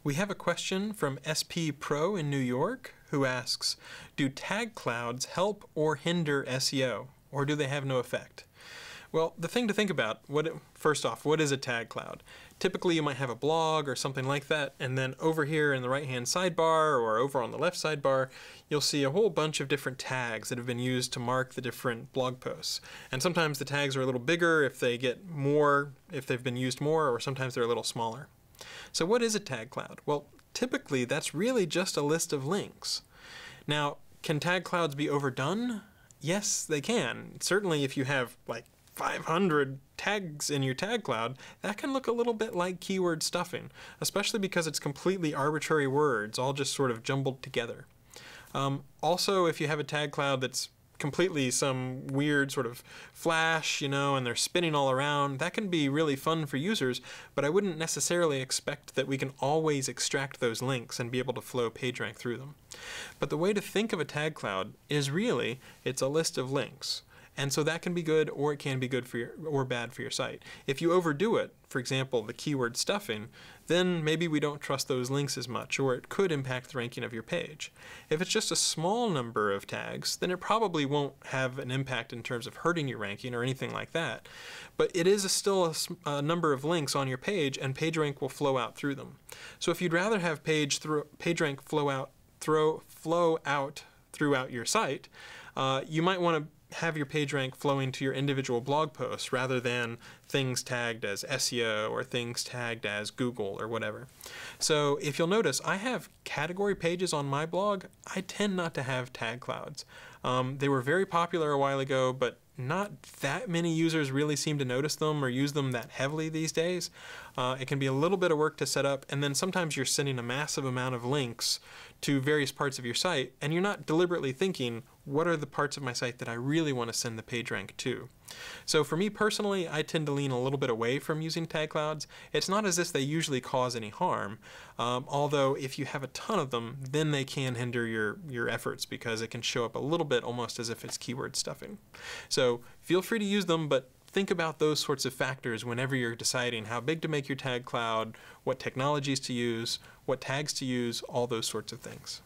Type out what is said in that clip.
We have a question from SP Pro in New York who asks, do tag clouds help or hinder SEO, or do they have no effect? Well, the thing to think about, first off, what is a tag cloud? Typically you might have a blog or something like that, and then over here in the right-hand sidebar or over on the left sidebar, you'll see a whole bunch of different tags that have been used to mark the different blog posts. And sometimes the tags are a little bigger if they've been used more, or sometimes they're a little smaller. So what is a tag cloud? Well, typically that's really just a list of links. Now, can tag clouds be overdone? Yes, they can. Certainly if you have like 500 tags in your tag cloud, that can look a little bit like keyword stuffing, especially because it's completely arbitrary words, all just sort of jumbled together. Also, if you have a tag cloud that's completely some weird sort of flash, and they're spinning all around, that can be really fun for users, but I wouldn't necessarily expect that we can always extract those links and be able to flow PageRank through them. But the way to think of a tag cloud is really, it's a list of links. And so that can be good, or it can be good or bad for your site. If you overdo it, for example, the keyword stuffing, then maybe we don't trust those links as much, or it could impact the ranking of your page. If it's just a small number of tags, then it probably won't have an impact in terms of hurting your ranking or anything like that. But it is still a number of links on your page, and PageRank will flow out through them. So if you'd rather have PageRank flow out throughout your site, you might want to have your PageRank flowing to your individual blog posts rather than things tagged as SEO or things tagged as Google or whatever. So if you'll notice, I have category pages on my blog. I tend not to have tag clouds. They were very popular a while ago, but not that many users really seem to notice them or use them that heavily these days. It can be a little bit of work to set up, and then sometimes you're sending a massive amount of links to various parts of your site, and you're not deliberately thinking, what are the parts of my site that I really want to send the PageRank to? So for me personally, I tend to lean a little bit away from using tag clouds. It's not as if they usually cause any harm, although if you have a ton of them, then they can hinder your efforts because it can show up a little bit almost as if it's keyword stuffing. So feel free to use them, but think about those sorts of factors whenever you're deciding how big to make your tag cloud, what technologies to use, what tags to use, all those sorts of things.